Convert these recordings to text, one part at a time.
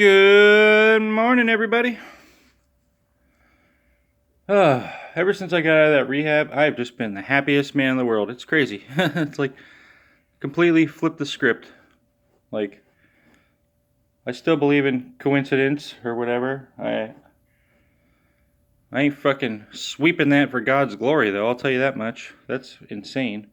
Good morning, everybody. Ever since I got out of that rehab, I've just been the happiest man in the world. It's crazy. It's like completely flipped the script. Like, I still believe in coincidence or whatever. I ain't fucking sweeping that for God's glory, though. I'll tell you that much. That's insane.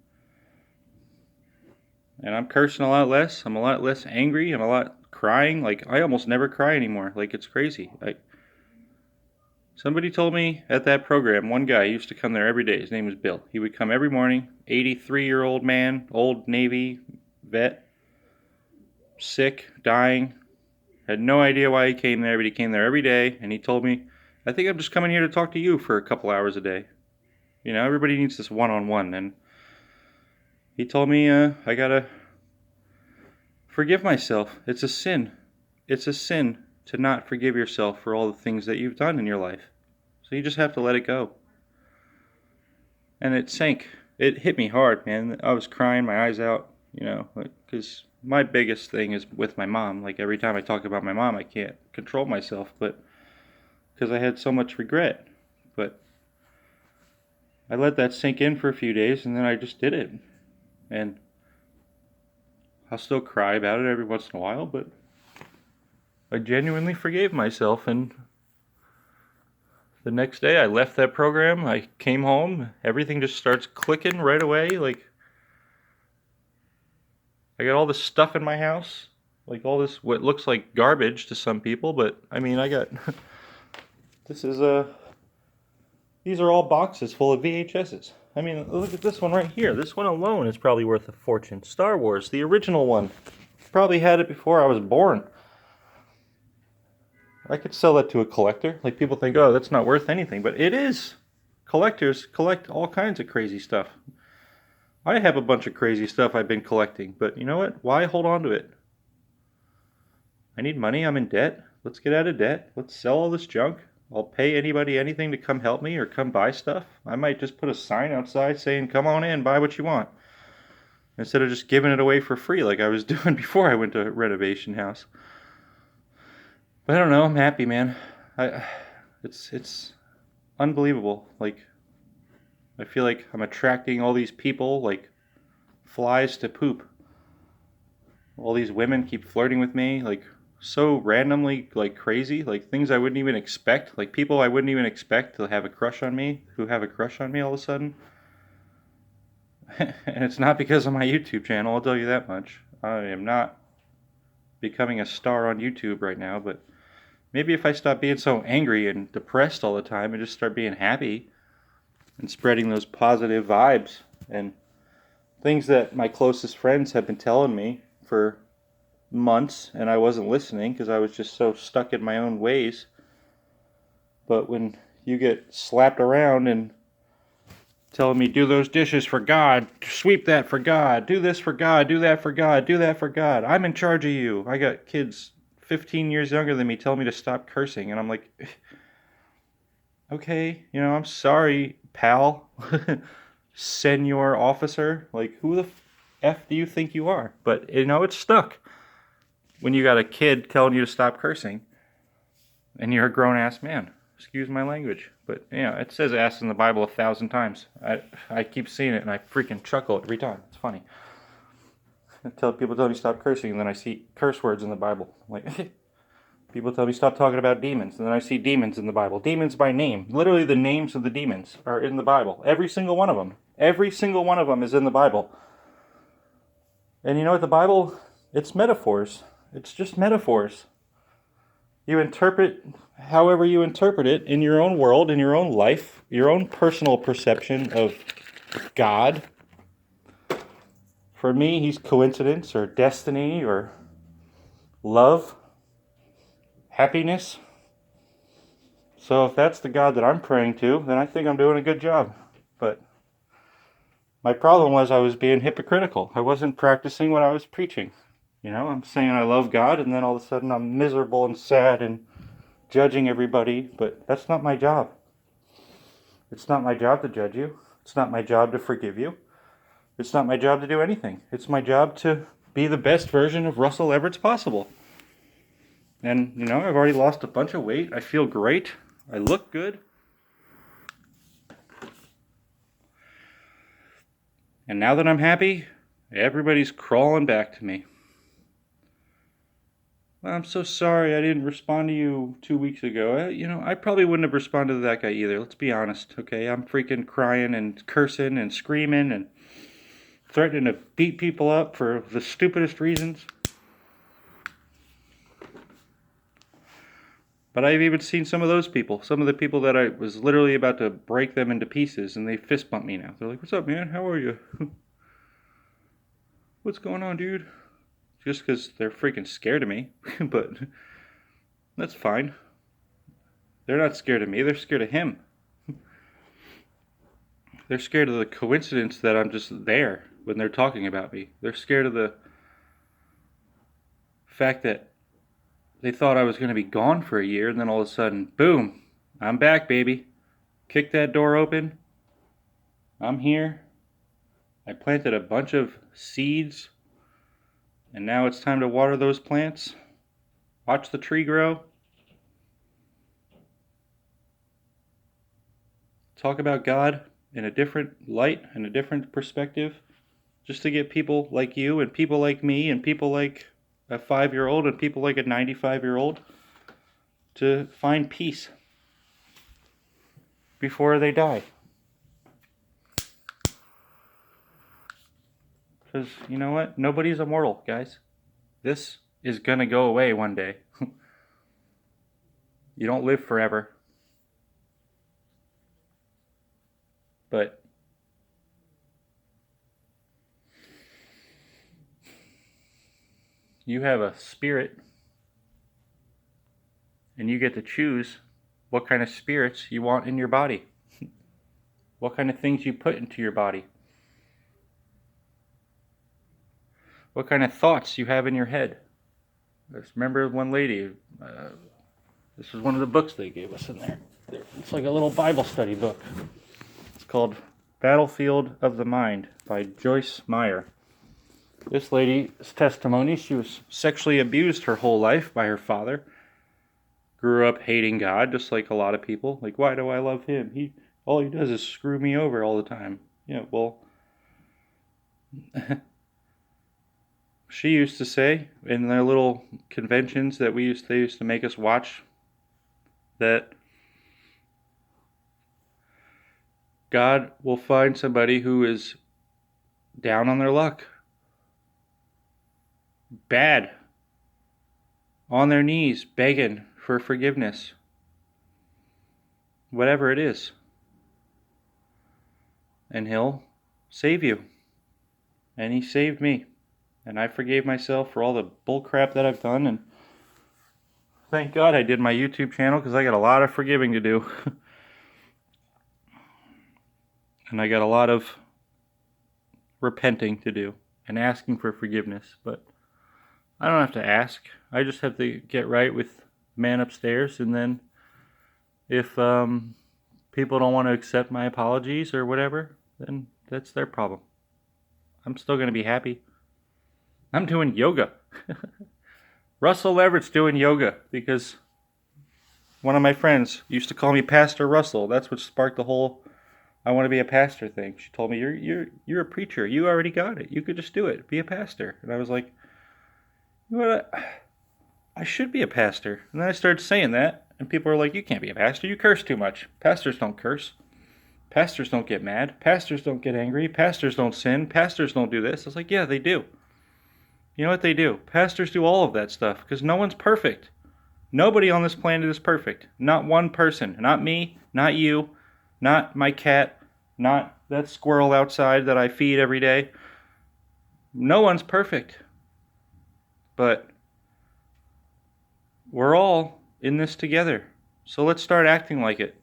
And I'm cursing a lot less. I'm a lot less angry. I'm a lot crying. Like, I almost never cry anymore. Like, it's crazy. Somebody told me at that program, one guy used to come there every day. His name was Bill. He would come every morning, 83-year-old man, old Navy vet, sick, dying. Had no idea why he came there, but he came there every day, and he told me, I think I'm just coming here to talk to you for a couple hours a day. You know, everybody needs this one-on-one, and he told me I gotta forgive myself. It's a sin. It's a sin to not forgive yourself for all the things that you've done in your life. So you just have to let it go. And it sank. It hit me hard, man. I was crying my eyes out, you know, because my biggest thing is with my mom. Like, every time I talk about my mom, I can't control myself, but because I had so much regret. But I let that sink in for a few days, and then I just did it. And I'll still cry about it every once in a while, but I genuinely forgave myself, and the next day I left that program, I came home, everything just starts clicking right away. Like, I got all this stuff in my house, like all this, what looks like garbage to some people, but I mean, I got, this is these are all boxes full of VHSs. I mean, look at this one right here. This one alone is probably worth a fortune. Star Wars, the original one. Probably had it before I was born. I could sell that to a collector. Like, people think, oh, that's not worth anything, but it is. Collectors collect all kinds of crazy stuff. I have a bunch of crazy stuff I've been collecting, but you know what? Why hold on to it? I need money. I'm in debt. Let's get out of debt. Let's sell all this junk. I'll pay anybody anything to come help me or come buy stuff. I might just put a sign outside saying, come on in, buy what you want, instead of just giving it away for free like I was doing before I went to a renovation house. But I don't know. I'm happy, man. It's unbelievable. Like, I feel like I'm attracting all these people like flies to poop. All these women keep flirting with me, like, so randomly, like crazy, like things I wouldn't even expect, like people I wouldn't even expect to have a crush on me, who have a crush on me all of a sudden. And it's not because of my YouTube channel, I'll tell you that much. I am not becoming a star on YouTube right now, but maybe if I stop being so angry and depressed all the time and just start being happy and spreading those positive vibes and things that my closest friends have been telling me for months, and I wasn't listening because I was just so stuck in my own ways. But when you get slapped around and telling me, do those dishes for God, sweep that for God, do this for God, do that for God, do that for God, I'm in charge of you. I got kids 15 years younger than me telling me to stop cursing, and I'm like, okay, you know, I'm sorry, pal. Senior officer, like, who the F do you think you are? But, you know, it's stuck when you got a kid telling you to stop cursing and you're a grown-ass man. Excuse my language, but, you know, it says ass in the Bible 1,000 times. I keep seeing it and I freaking chuckle every time. It's funny. People tell me stop cursing, and then I see curse words in the Bible. Like, people tell me stop talking about demons, and then I see demons in the Bible. Demons by name. Literally, the names of the demons are in the Bible. Every single one of them. Every single one of them is in the Bible. And you know what? The Bible, it's metaphors. It's just metaphors. You interpret however you interpret it in your own world, in your own life, your own personal perception of God. For me, he's coincidence or destiny or love, happiness. So if that's the God that I'm praying to, then I think I'm doing a good job. But my problem was I was being hypocritical. I wasn't practicing what I was preaching. You know, I'm saying I love God, and then all of a sudden I'm miserable and sad and judging everybody, but that's not my job. It's not my job to judge you. It's not my job to forgive you. It's not my job to do anything. It's my job to be the best version of Russell Levrets possible. And, you know, I've already lost a bunch of weight. I feel great. I look good. And now that I'm happy, everybody's crawling back to me. I'm so sorry I didn't respond to you 2 weeks ago. You know, I probably wouldn't have responded to that guy either. Let's be honest, okay? I'm freaking crying and cursing and screaming and threatening to beat people up for the stupidest reasons. But I've even seen some of those people. Some of the people that I was literally about to break them into pieces, and they fist bump me now. They're like, "What's up, man? How are you? What's going on, dude?" Just because they're freaking scared of me. But that's fine. They're not scared of me. They're scared of him. They're scared of the coincidence that I'm just there when they're talking about me. They're scared of the fact that they thought I was going to be gone for a year, and then all of a sudden, boom, I'm back, baby. Kick that door open. I'm here. I planted a bunch of seeds, and now it's time to water those plants. Watch the tree grow. Talk about God in a different light and a different perspective, just to get people like you and people like me and people like a 5-year-old and people like a 95-year-old to find peace before they die. Because you know what? Nobody's immortal, guys. This is going to go away one day. You don't live forever. But you have a spirit, and you get to choose what kind of spirits you want in your body. What kind of things you put into your body. What kind of thoughts you have in your head. I just remember one lady, this was one of the books they gave us in there. It's like a little Bible study book. It's called Battlefield of the Mind by Joyce Meyer. This lady's testimony, she was sexually abused her whole life by her father. Grew up hating God, just like a lot of people. Like, why do I love him? All he does is screw me over all the time. Yeah, well, she used to say in their little conventions that they used to make us watch that God will find somebody who is down on their luck, bad, on their knees, begging for forgiveness, whatever it is, and he'll save you. And he saved me, and I forgave myself for all the bull crap that I've done, and thank God I did my YouTube channel, because I got a lot of forgiving to do. And I got a lot of repenting to do and asking for forgiveness. But I don't have to ask. I just have to get right with the man upstairs. And then if people don't want to accept my apologies or whatever, then that's their problem. I'm still going to be happy. I'm doing yoga. Russell Levrets doing yoga because one of my friends used to call me Pastor Russell. That's what sparked the whole I want to be a pastor thing. She told me, you're a preacher. You already got it. You could just do it. Be a pastor. And I was like, you know what? I should be a pastor. And then I started saying that, and people were like, you can't be a pastor. You curse too much. Pastors don't curse. Pastors don't get mad. Pastors don't get angry. Pastors don't sin. Pastors don't do this. I was like, yeah, they do. You know what they do? Pastors do all of that stuff because no one's perfect. Nobody on this planet is perfect. Not one person. Not me. Not you. Not my cat. Not that squirrel outside that I feed every day. No one's perfect. But we're all in this together. So let's start acting like it.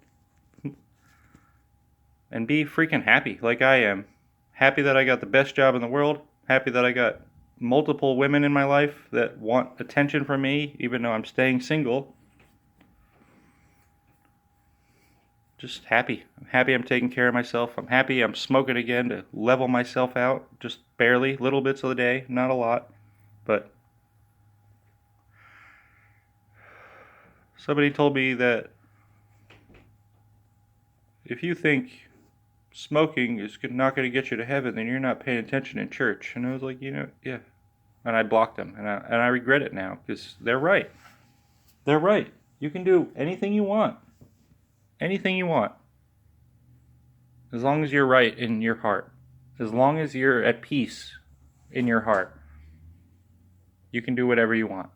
And be freaking happy like I am. Happy that I got the best job in the world. Happy that I got multiple women in my life that want attention from me, even though I'm staying single. Just happy. I'm happy I'm taking care of myself. I'm happy I'm smoking again to level myself out. Just barely, little bits of the day, not a lot. But Somebody told me that if you think smoking is not going to get you to heaven, then you're not paying attention in church. And I was like, yeah. And I blocked them, and I regret it now, because they're right. They're right. You can do anything you want. Anything you want. As long as you're right in your heart. As long as you're at peace in your heart. You can do whatever you want.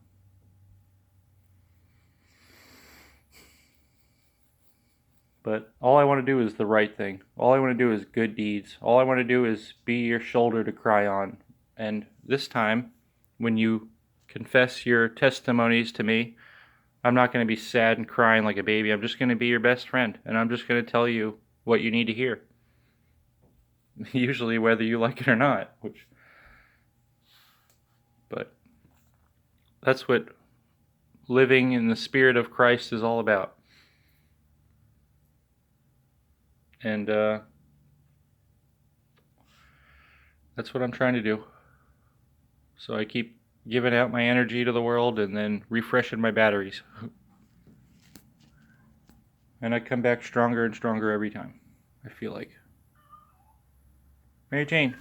But all I want to do is the right thing. All I want to do is good deeds. All I want to do is be your shoulder to cry on. And this time, when you confess your testimonies to me, I'm not going to be sad and crying like a baby. I'm just going to be your best friend. And I'm just going to tell you what you need to hear. Usually whether you like it or not. But that's what living in the Spirit of Christ is all about. And that's what I'm trying to do. So I keep giving out my energy to the world and then refreshing my batteries. And I come back stronger and stronger every time, I feel like. Mary Jane,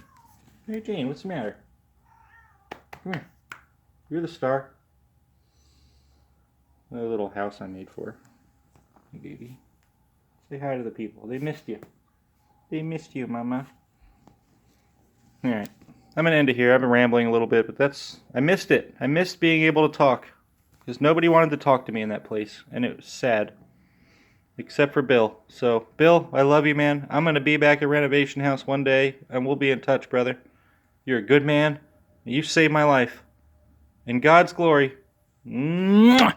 what's the matter? Come here. You're the star. The little house I made for her. Hey, baby. Say hi to the people. They missed you. They missed you, Mama. Alright. I'm going to end it here. I've been rambling a little bit, but I missed it. I missed being able to talk. Because nobody wanted to talk to me in that place. And it was sad. Except for Bill. So, Bill, I love you, man. I'm going to be back at Renovation House one day, and we'll be in touch, brother. You're a good man. You saved my life. In God's glory. Mwah!